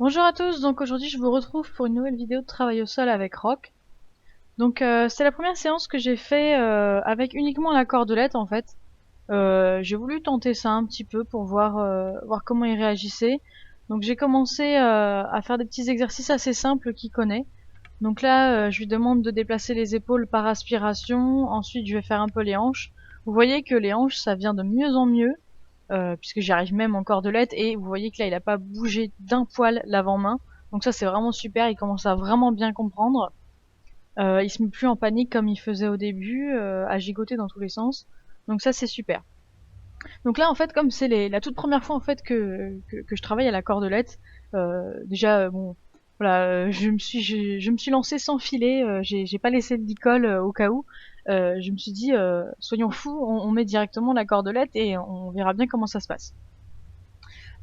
Bonjour à tous, donc aujourd'hui je vous retrouve pour une nouvelle vidéo de travail au sol avec Rock. Donc c'est la première séance que j'ai fait avec uniquement la cordelette en fait. J'ai voulu tenter ça un petit peu pour voir comment il réagissait. Donc j'ai commencé à faire des petits exercices assez simples qu'il connaît. Donc là je lui demande de déplacer les épaules par aspiration, ensuite je vais faire un peu les hanches. Vous voyez que les hanches ça vient de mieux en mieux, puisque j'y arrive même en cordelette, et vous voyez que là il a pas bougé d'un poil l'avant-main, donc ça c'est vraiment super, il commence à vraiment bien comprendre. Il se met plus en panique comme il faisait au début, à gigoter dans tous les sens, donc ça c'est super. Donc là en fait comme c'est la toute première fois en fait que je travaille à la cordelette, déjà bon voilà, je me suis lancée sans filet, j'ai pas laissé de licol au cas où. Je me suis dit soyons fous, on met directement la cordelette et on verra bien comment ça se passe.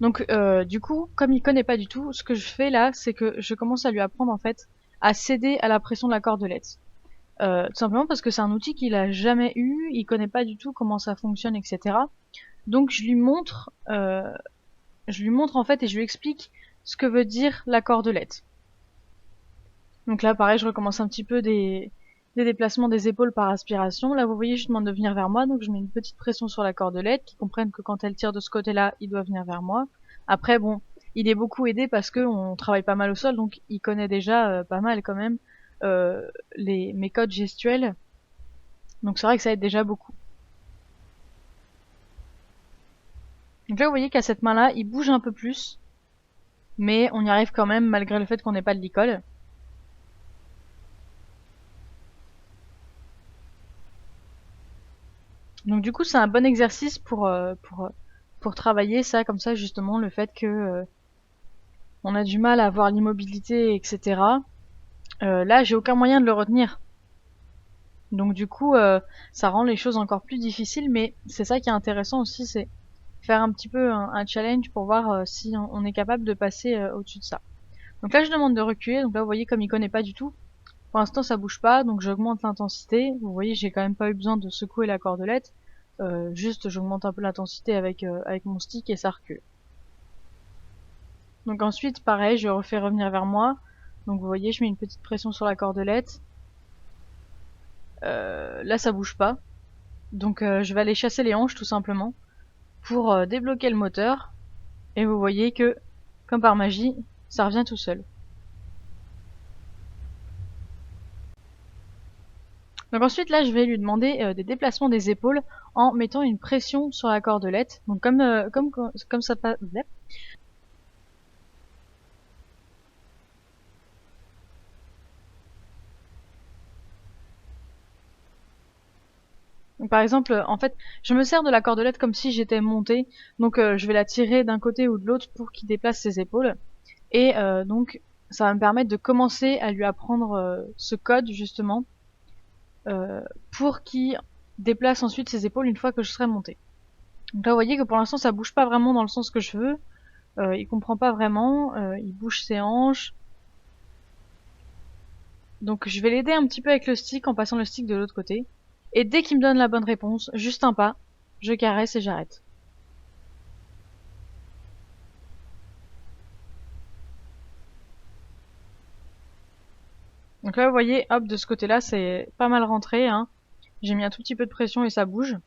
Donc du coup, comme il connaît pas du tout, ce que je fais là, c'est que je commence à lui apprendre en fait à céder à la pression de la cordelette. Tout simplement parce que c'est un outil qu'il a jamais eu, il connaît pas du tout comment ça fonctionne, etc. Donc je lui montre en fait et je lui explique ce que veut dire la cordelette. Donc là, pareil, je recommence un petit peu des déplacements des épaules par aspiration. Là, vous voyez, je demande de venir vers moi, donc je mets une petite pression sur la cordelette, qui comprenne que quand elle tire de ce côté-là, il doit venir vers moi. Après, bon, il est beaucoup aidé parce que on travaille pas mal au sol, donc il connaît déjà pas mal quand même mes codes gestuels. Donc c'est vrai que ça aide déjà beaucoup. Donc là, vous voyez qu'à cette main-là, il bouge un peu plus, mais on y arrive quand même malgré le fait qu'on n'ait pas de licol. Donc du coup, c'est un bon exercice pour travailler ça comme ça justement le fait que on a du mal à avoir l'immobilité, etc. Là, j'ai aucun moyen de le retenir. Donc du coup, ça rend les choses encore plus difficiles, mais c'est ça qui est intéressant aussi, c'est faire un petit peu un challenge pour voir si on est capable de passer au-dessus de ça. Donc là, je demande de reculer. Donc là, vous voyez comme il connaît pas du tout. Pour l'instant, ça bouge pas, donc j'augmente l'intensité. Vous voyez, j'ai quand même pas eu besoin de secouer la cordelette. Juste, j'augmente un peu l'intensité avec mon stick et ça recule. Donc ensuite, pareil, je refais revenir vers moi. Donc vous voyez, je mets une petite pression sur la cordelette. Là, ça bouge pas. Donc je vais aller chasser les hanches tout simplement pour débloquer le moteur. Et vous voyez que, comme par magie, ça revient tout seul. Donc ensuite, là, je vais lui demander des déplacements des épaules en mettant une pression sur la cordelette. Donc comme ça passe. Donc, par exemple, en fait, je me sers de la cordelette comme si j'étais montée. Donc je vais la tirer d'un côté ou de l'autre pour qu'il déplace ses épaules. Et donc ça va me permettre de commencer à lui apprendre ce code justement euh, pour qu'il déplace ensuite ses épaules une fois que je serai montée. Donc là vous voyez que pour l'instant ça bouge pas vraiment dans le sens que je veux, il comprend pas vraiment, il bouge ses hanches. Donc je vais l'aider un petit peu avec le stick en passant le stick de l'autre côté. Et dès qu'il me donne la bonne réponse, juste un pas, je caresse et j'arrête. Donc là vous voyez, hop, de ce côté-là c'est pas mal rentré, hein. J'ai mis un tout petit peu de pression et ça bouge.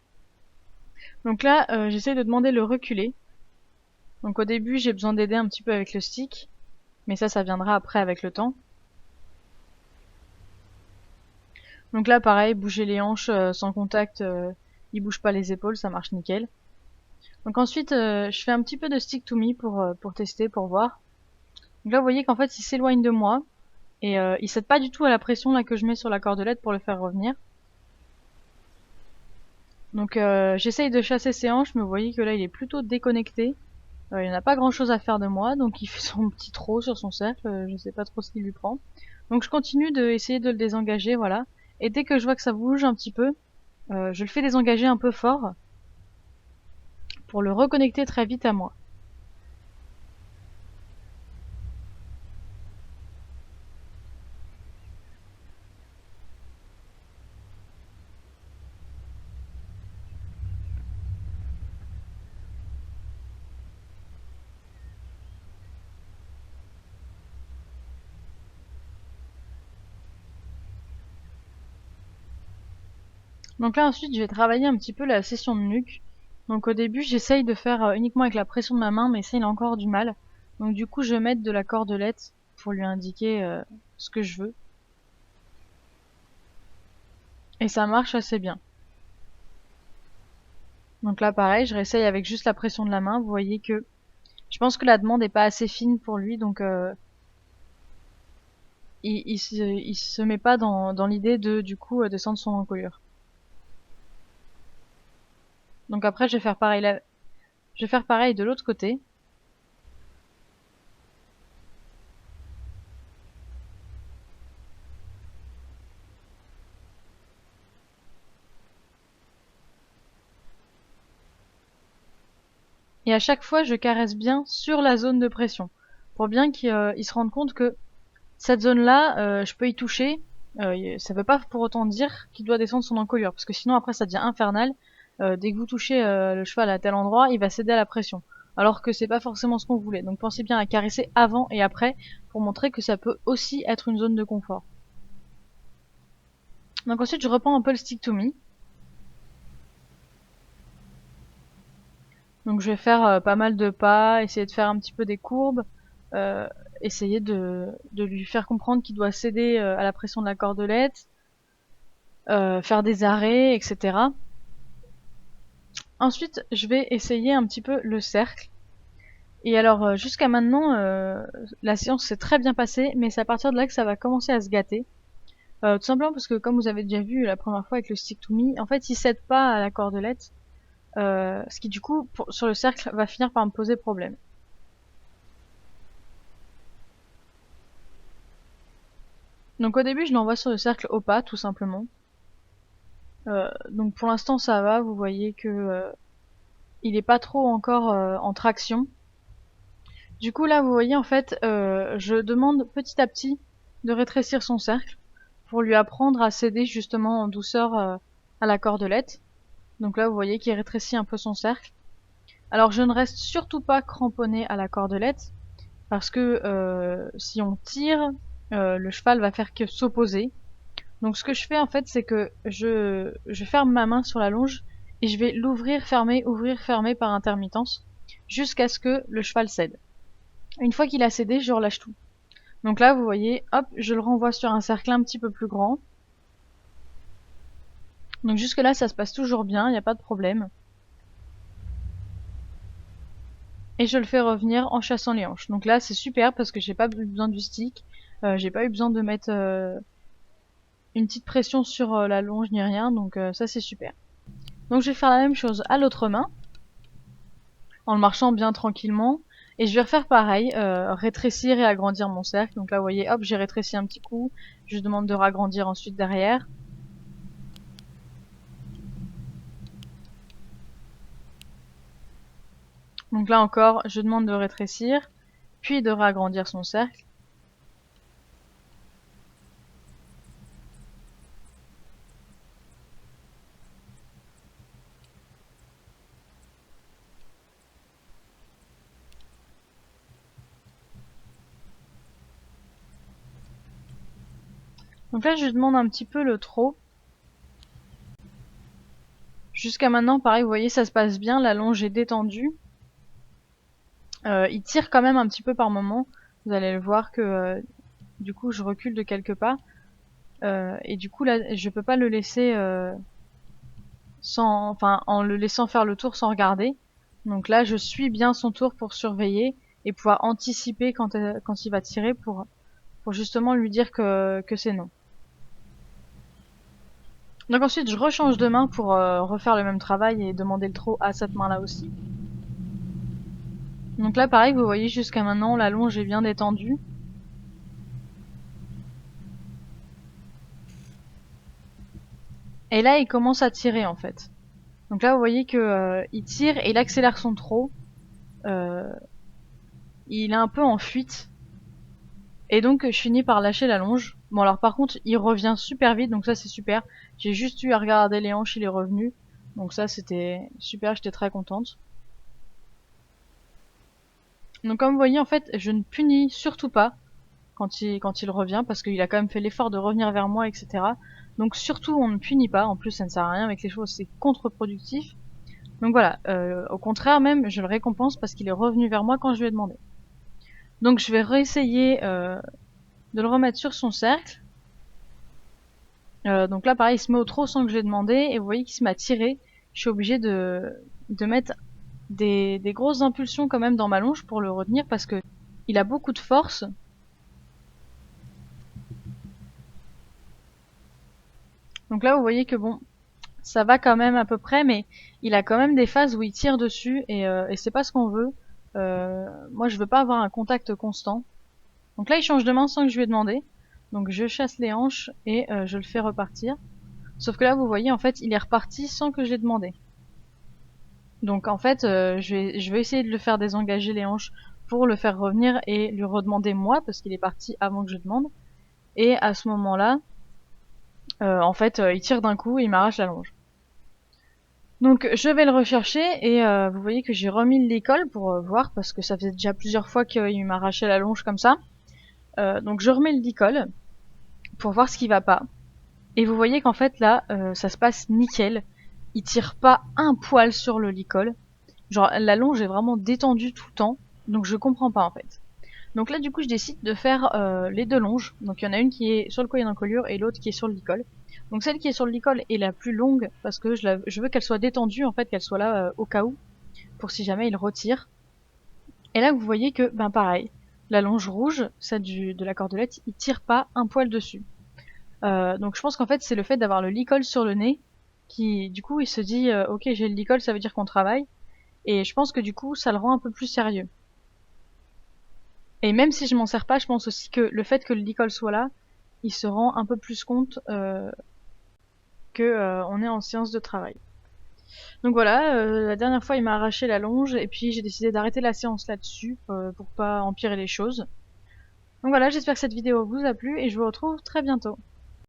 Donc là j'essaie de demander le reculer. Donc au début j'ai besoin d'aider un petit peu avec le stick, mais ça viendra après avec le temps. Donc là pareil, bouger les hanches sans contact, il bouge pas les épaules, ça marche nickel. Donc ensuite je fais un petit peu de stick to me pour tester, pour voir. Donc là vous voyez qu'en fait il s'éloigne de moi et il cède pas du tout à la pression là que je mets sur la cordelette pour le faire revenir. Donc j'essaye de chasser ses hanches, mais vous voyez que là il est plutôt déconnecté. Il n'a pas grand chose à faire de moi, donc il fait son petit trot sur son cercle, je sais pas trop ce qu'il lui prend. Donc je continue d'essayer de le désengager, voilà. Et dès que je vois que ça bouge un petit peu, je le fais désengager un peu fort pour le reconnecter très vite à moi. Donc là ensuite je vais travailler un petit peu la session de nuque. Donc au début j'essaye de faire uniquement avec la pression de ma main, mais ça il a encore du mal. Donc du coup je vais mettre de la cordelette pour lui indiquer ce que je veux. Et ça marche assez bien. Donc là pareil, je réessaye avec juste la pression de la main. Vous voyez que je pense que la demande est pas assez fine pour lui, donc il se met pas dans l'idée de du coup descendre son encolure. Donc après je vais faire pareil là, je vais faire pareil de l'autre côté. Et à chaque fois je caresse bien sur la zone de pression pour bien qu'il se rende compte que cette zone-là, je peux y toucher. Ça veut pas pour autant dire qu'il doit descendre son encolure, parce que sinon après ça devient infernal. Dès que vous touchez le cheval à tel endroit, il va céder à la pression. Alors que c'est pas forcément ce qu'on voulait. Donc pensez bien à caresser avant et après pour montrer que ça peut aussi être une zone de confort. Donc ensuite je reprends un peu le stick to me. Donc je vais faire pas mal de pas, essayer de faire un petit peu des courbes, euh, essayer de lui faire comprendre qu'il doit céder à la pression de la cordelette, faire des arrêts, etc. Ensuite, je vais essayer un petit peu le cercle. Et alors, jusqu'à maintenant, la séance s'est très bien passée, mais c'est à partir de là que ça va commencer à se gâter. Tout simplement parce que, comme vous avez déjà vu la première fois avec le stick to me, en fait, il cède pas à la cordelette, ce qui du coup, sur le cercle, va finir par me poser problème. Donc au début, je l'envoie sur le cercle au pas, tout simplement. Donc pour l'instant, ça va. Vous voyez que il est pas trop encore en traction. Du coup là vous voyez en fait je demande petit à petit de rétrécir son cercle pour lui apprendre à céder justement en douceur à la cordelette. Donc là vous voyez qu'il rétrécit un peu son cercle. Alors je ne reste surtout pas cramponné à la cordelette parce que si on tire, le cheval va faire que s'opposer. Donc ce que je fais en fait c'est que je ferme ma main sur la longe et je vais l'ouvrir fermer par intermittence jusqu'à ce que le cheval cède. Une fois qu'il a cédé, je relâche tout. Donc là, vous voyez, hop, je le renvoie sur un cercle un petit peu plus grand. Donc jusque là, ça se passe toujours bien, il n'y a pas de problème. Et je le fais revenir en chassant les hanches. Donc là, c'est super parce que j'ai pas eu besoin du stick, j'ai pas eu besoin de mettre une petite pression sur la longe ni rien, donc ça c'est super. Donc je vais faire la même chose à l'autre main, en le marchant bien tranquillement. Et je vais refaire pareil, rétrécir et agrandir mon cercle. Donc là, vous voyez, hop, j'ai rétréci un petit coup. Je demande de ragrandir ensuite derrière. Donc là encore, je demande de rétrécir, puis de ragrandir son cercle. Donc là, je demande un petit peu le trot. Jusqu'à maintenant, pareil, vous voyez, ça se passe bien, la longe est détendue. Il tire quand même un petit peu par moment. Vous allez le voir que du coup, je recule de quelques pas. Et du coup, là, je peux pas le laisser en le laissant faire le tour sans regarder. Donc là, je suis bien son tour pour surveiller et pouvoir anticiper quand il va tirer pour justement lui dire que c'est non. Donc ensuite, je rechange de main pour refaire le même travail et demander le trot à cette main-là aussi. Donc là, pareil, vous voyez, jusqu'à maintenant, la longe est bien détendue. Et là, il commence à tirer, en fait. Donc là, vous voyez que il tire et il accélère son trot. Euh, il est un peu en fuite. Et donc, je finis par lâcher la longe. Bon, alors par contre, il revient super vite, donc ça, c'est super. J'ai juste eu à regarder les hanches, il est revenu. Donc ça, c'était super, j'étais très contente. Donc comme vous voyez, en fait, je ne punis surtout pas quand il revient, parce qu'il a quand même fait l'effort de revenir vers moi, etc. Donc surtout on ne punit pas, en plus ça ne sert à rien avec les choses, c'est contre-productif. Donc voilà, au contraire même, je le récompense parce qu'il est revenu vers moi quand je lui ai demandé. Donc je vais réessayer de le remettre sur son cercle. Donc là pareil, il se met au trot sans que je lui ai demandé, et vous voyez qu'il se m'a tiré. Je suis obligée de mettre des grosses impulsions quand même dans ma longe pour le retenir parce que il a beaucoup de force. Donc là vous voyez que bon, ça va quand même à peu près, mais il a quand même des phases où il tire dessus et c'est pas ce qu'on veut. Moi je veux pas avoir un contact constant. Donc là il change de main sans que je lui ai demandé. Donc je chasse les hanches et je le fais repartir. Sauf que là vous voyez en fait il est reparti sans que je l'ai demandé. Donc en fait je vais essayer de le faire désengager les hanches pour le faire revenir et lui redemander moi parce qu'il est parti avant que je demande. Et à ce moment-là, en fait il tire d'un coup et il m'arrache la longe. Donc je vais le rechercher et vous voyez que j'ai remis le licol pour voir parce que ça faisait déjà plusieurs fois qu'il m'arrachait la longe comme ça. Donc je remets le licol pour voir ce qui va pas. Et vous voyez qu'en fait là ça se passe nickel. Il tire pas un poil sur le licol. Genre la longe est vraiment détendue tout le temps. Donc je comprends pas en fait. Donc là du coup je décide de faire les deux longes. Donc il y en a une qui est sur le collier d'encolure et l'autre qui est sur le licol. Donc celle qui est sur le licol est la plus longue parce que je veux qu'elle soit détendue en fait, qu'elle soit là au cas où, pour si jamais il retire. Et là vous voyez que, ben pareil, la longe rouge, celle de la cordelette, il tire pas un poil dessus. Donc je pense qu'en fait c'est le fait d'avoir le licol sur le nez qui, du coup, il se dit ok j'ai le licol, ça veut dire qu'on travaille. Et je pense que du coup ça le rend un peu plus sérieux. Et même si je m'en sers pas, je pense aussi que le fait que le licol soit là, il se rend un peu plus compte que on est en séance de travail. Donc voilà, la dernière fois il m'a arraché la longe et puis j'ai décidé d'arrêter la séance là-dessus pour pas empirer les choses. Donc voilà, j'espère que cette vidéo vous a plu et je vous retrouve très bientôt.